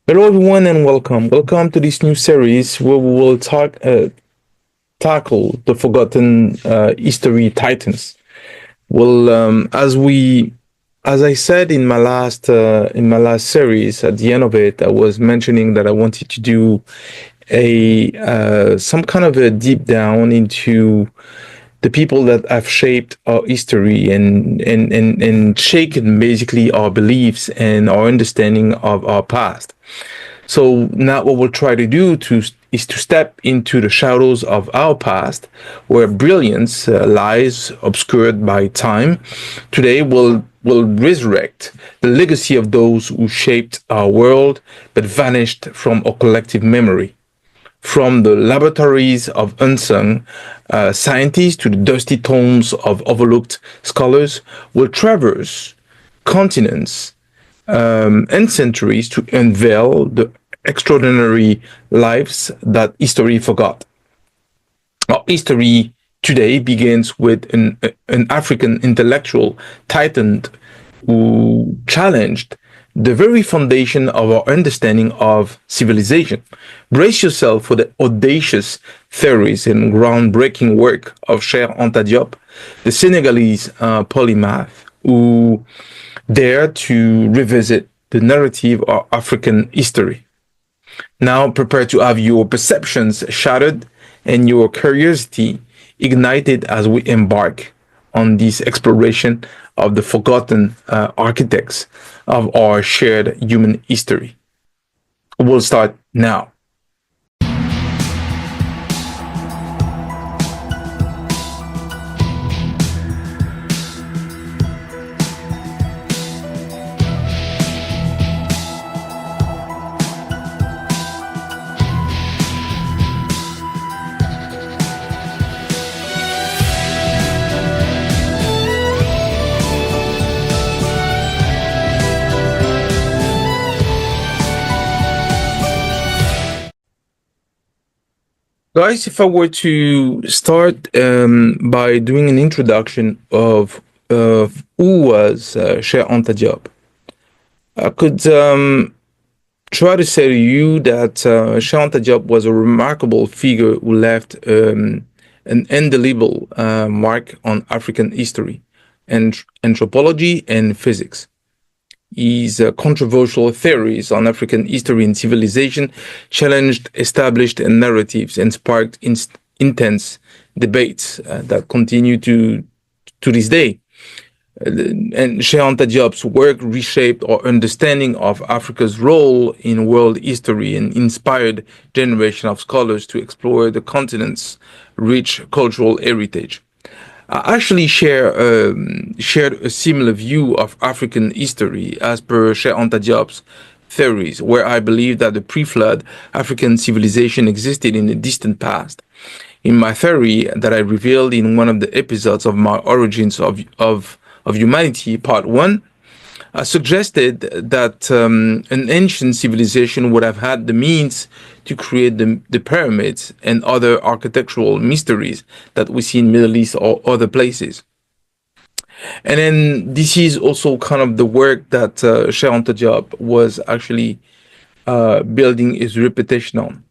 Hello, everyone, and welcome. Welcome to this new series where we will tackle the forgotten history titans. Well, as I said in my last series, at the end of it, I was mentioning that I wanted to do a some kind of a deep down into the people that have shaped our history and shaken basically our beliefs and our understanding of our past. So now what we'll try to do is to step into the shadows of our past, where brilliance lies obscured by time. Today we'll resurrect the legacy of those who shaped our world but vanished from our collective memory. From the laboratories of unsung scientists to the dusty tomes of overlooked scholars, we'll traverse continents and centuries to unveil the extraordinary lives that history forgot. Our history today begins with an African intellectual titan who challenged the very foundation of our understanding of civilization. Brace yourself for the audacious theories and groundbreaking work of Cheikh Anta Diop, the Senegalese polymath, who dare to revisit the narrative of African history. Now prepare to have your perceptions shattered and your curiosity ignited as we embark on this exploration of the forgotten architects of our shared human history. We'll start now. Guys, if I were to start by doing an introduction of who was Cheikh Anta Diop, I could try to say to you that Cheikh Anta Diop was a remarkable figure who left an indelible mark on African history and anthropology and physics. His controversial theories on African history and civilization challenged established narratives and sparked intense debates that continue to this day. And Cheikh Anta Diop's work reshaped our understanding of Africa's role in world history and inspired generation of scholars to explore the continent's rich cultural heritage. I actually shared a similar view of African history as per Cheikh Anta Diop's theories, where I believe that the pre-flood African civilization existed in the distant past. In my theory that I revealed in one of the episodes of my Origins of Humanity, Part 1, I suggested that an ancient civilization would have had the means to create the pyramids and other architectural mysteries that we see in Middle East or other places. And then this is also kind of the work that Cheikh Anta Diop was actually building his reputation on.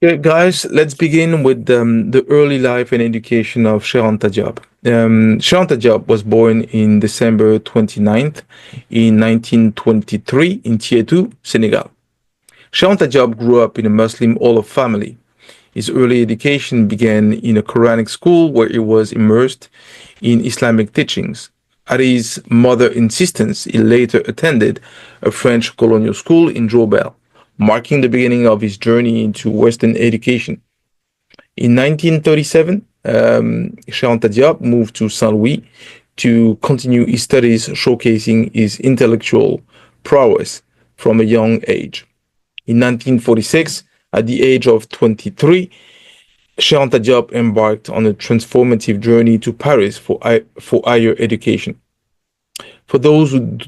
Okay, guys, let's begin with the early life and education of Cheikh Anta Diop. Cheikh Anta Diop was born in December 29th in 1923 in Tietou, Senegal. Cheikh Anta Diop grew up in a Muslim Wolof family. His early education began in a Quranic school where he was immersed in Islamic teachings. At his mother's insistence, he later attended a French colonial school in Diourbel, marking the beginning of his journey into Western education. In 1937, Cheikh Anta Diop moved to Saint Louis to continue his studies, showcasing his intellectual prowess from a young age. In 1946, at the age of 23, Cheikh Anta Diop embarked on a transformative journey to Paris for higher education. For those who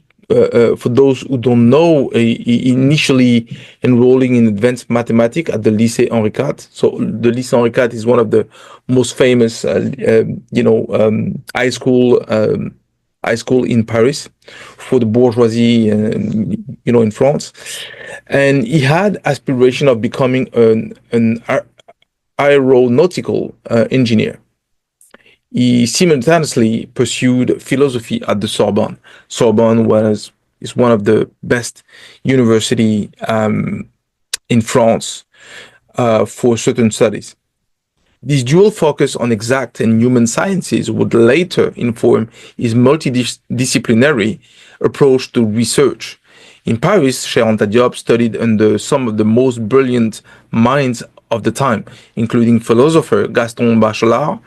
don't know, he initially enrolling in advanced mathematics at the Lycée Henri IV. So the Lycée Henri IV is high school in Paris for the bourgeoisie, in France. And he had aspiration of becoming an aeronautical engineer. He simultaneously pursued philosophy at the Sorbonne. Sorbonne is one of the best university in France for certain studies. This dual focus on exact and human sciences would later inform his multidisciplinary approach to research. In Paris, Cheikh Anta Diop studied under some of the most brilliant minds of the time, including philosopher Gaston Bachelard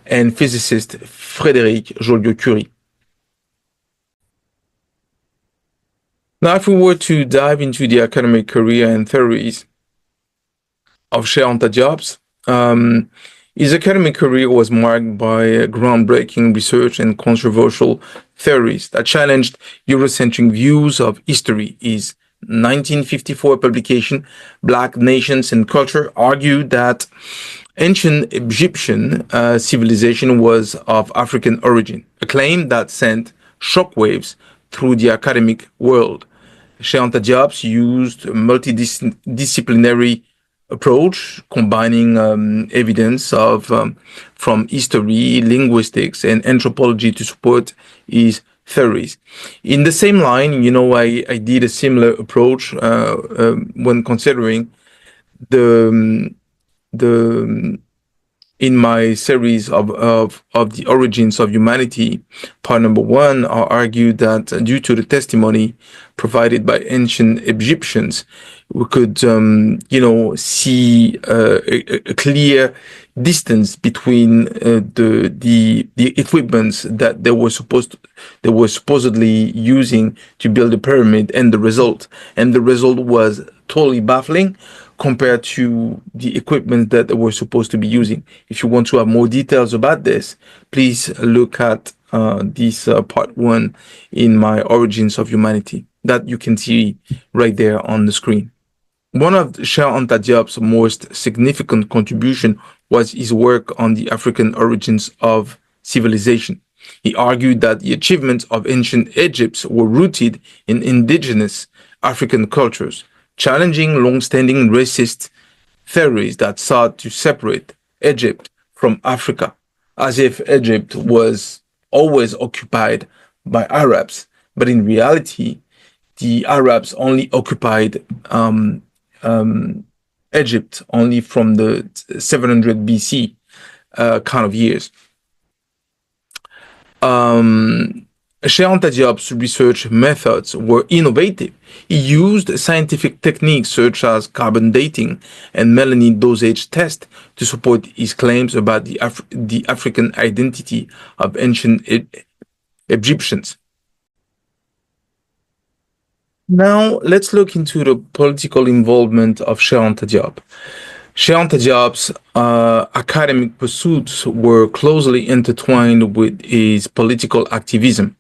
and physicist Frédéric Joliot-Curie. Now, if we were to dive into the academic career and theories of Cheikh Anta Diop, his academic career was marked by groundbreaking research and controversial theories that challenged Eurocentric views of history. His 1954 publication, Black Nations and Culture, argued that ancient Egyptian civilization was of African origin, a claim that sent shockwaves through the academic world. Cheikh Anta Diop used a multidisciplinary approach, combining evidence from history, linguistics, and anthropology to support his theories. In the same line, I did a similar approach when considering the in my series of the origins of humanity, part number 1, I argued that due to the testimony provided by ancient Egyptians, we could, see a clear distance between the equipments that they were supposedly using to build the pyramid and the result. And the result was totally baffling compared to the equipment that they were supposed to be using. If you want to have more details about this, please look at this part 1 in my Origins of Humanity that you can see right there on the screen. One of Cheikh Anta Diop's most significant contribution was his work on the African origins of civilization. He argued that the achievements of ancient Egypt were rooted in indigenous African cultures, challenging long-standing racist theories that sought to separate Egypt from Africa, as if Egypt was always occupied by Arabs. But in reality, the Arabs only occupied Egypt only from the 700 BC kind of years. Cheikh Anta Diop's research methods were innovative. He used scientific techniques such as carbon dating and melanin dosage test to support his claims about the African identity of ancient Egyptians. Now, let's look into the political involvement of Cheikh Anta Diop. Cheikh Anta Diop's academic pursuits were closely intertwined with his political activism.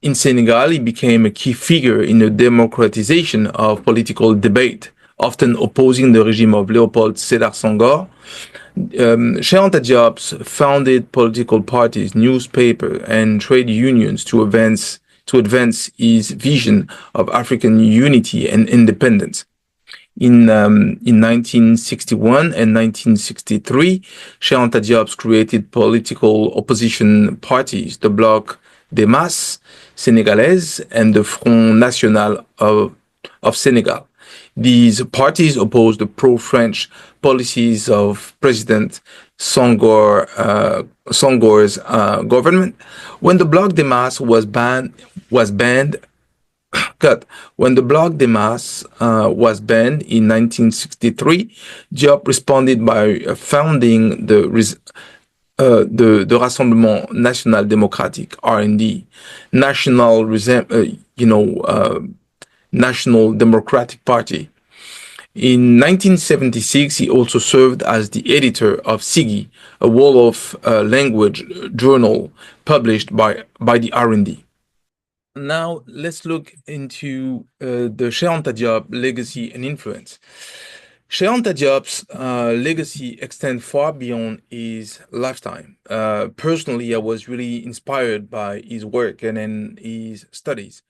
In Senegal, he became a key figure in the democratization of political debate, often opposing the regime of Léopold Sédar Senghor. Cheikh Anta Diop founded political parties, newspapers, and trade unions to advance his vision of African unity and independence. In 1961 and 1963, Cheikh Anta Diop created political opposition parties, the Bloc des Masses Senegalese and the Front National of Senegal. These parties opposed the pro-French policies of President Senghor's government. When the Bloc des Masses When the Bloc des Masses was banned in 1963, Diop responded by founding the Rassemblement National Démocratique (RND), National Democratic Party. In 1976, he also served as the editor of Sigi, a Wolof language journal published by the RND. Now, let's look into the Cheikh Anta Diop legacy and influence. Cheikh Anta Diop's legacy extends far beyond his lifetime. Personally, I was really inspired by his work and then his studies,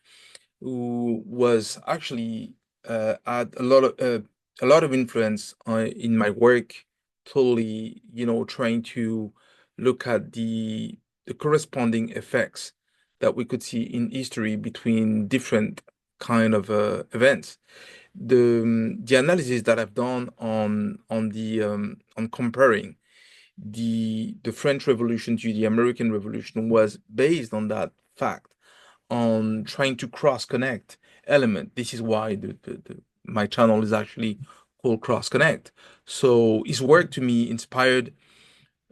who was actually had a lot of influence in my work. Totally, trying to look at the corresponding effects that we could see in history between different kind of events. The analysis that I've done on comparing the French Revolution to the American Revolution was based on that fact, on trying to cross connect element. This is why my channel is actually called Cross Connect. So his work to me inspired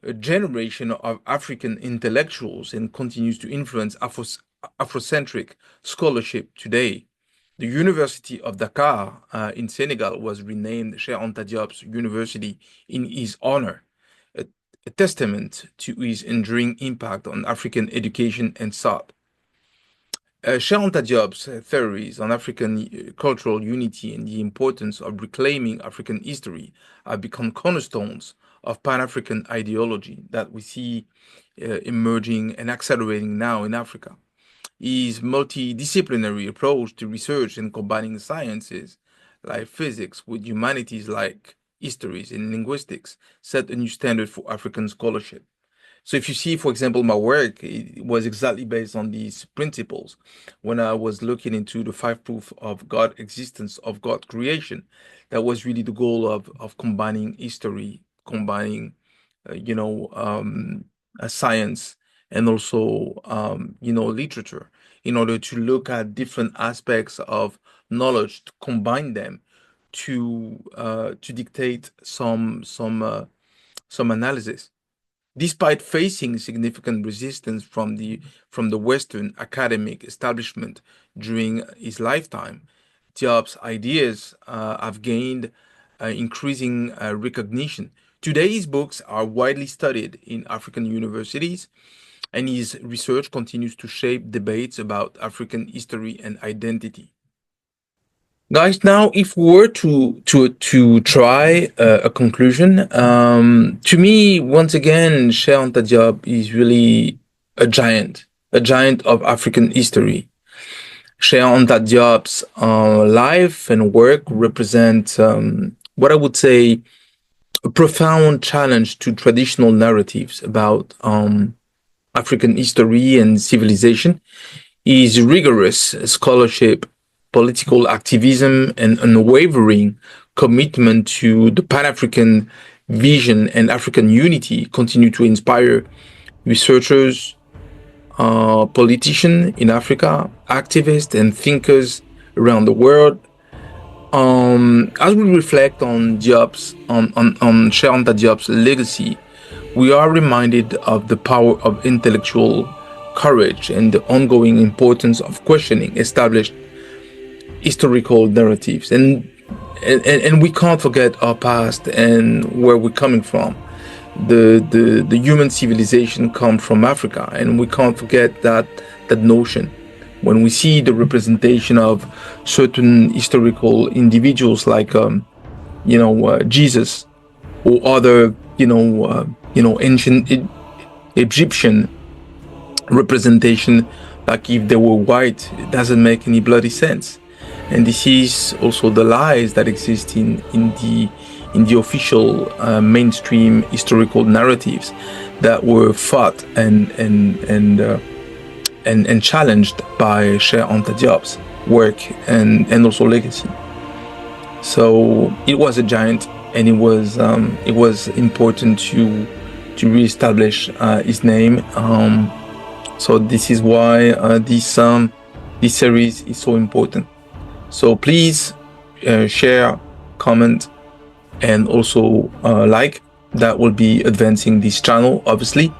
a generation of African intellectuals and continues to influence Afrocentric scholarship today. The University of Dakar in Senegal was renamed Cheikh Anta Diop's University in his honor, a, a testament to his enduring impact on African education and thought. Cheikh Anta Diop's theories on African cultural unity and the importance of reclaiming African history have become cornerstones of Pan-African ideology that we see emerging and accelerating now in Africa. His multidisciplinary approach to research and combining sciences like physics with humanities like histories and linguistics set a new standard for African scholarship. So if you see, for example, my work, it was exactly based on these principles. When I was looking into the five proof of God existence, of God creation, that was really the goal of combining history, combining, science, and also, literature, in order to look at different aspects of knowledge, to combine them to dictate some analysis. Despite facing significant resistance from the Western academic establishment during his lifetime, Diop's ideas have gained increasing recognition. Today, his books are widely studied in African universities, and his research continues to shape debates about African history and identity. Guys, now if we were to try a conclusion, to me, once again, Cheikh Anta Diop is really a giant of African history. Cheikh Anta Diop's life and work represent what I would say a profound challenge to traditional narratives about African history and civilization. His rigorous scholarship, political activism, and unwavering commitment to the Pan-African vision and African unity continue to inspire researchers, politicians in Africa, activists, and thinkers around the world. As we reflect on Cheikh Anta Diop's legacy, we are reminded of the power of intellectual courage and the ongoing importance of questioning established historical narratives. And we can't forget our past and where we're coming from. The human civilization comes from Africa, and we can't forget that notion. When we see the representation of certain historical individuals like Jesus or other ancient Egyptian representation, like if they were white, it doesn't make any bloody sense. And this is also the lies that exist in the official mainstream historical narratives that were fought and challenged by Cheikh Anta Diop's work and also legacy. So it was a giant, and it was important to reestablish his name. So this is why this series is so important. So please share, comment, and also like. That will be advancing this channel, obviously,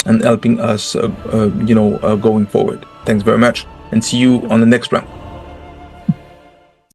and helping us, going forward. Thanks very much, and see you on the next round.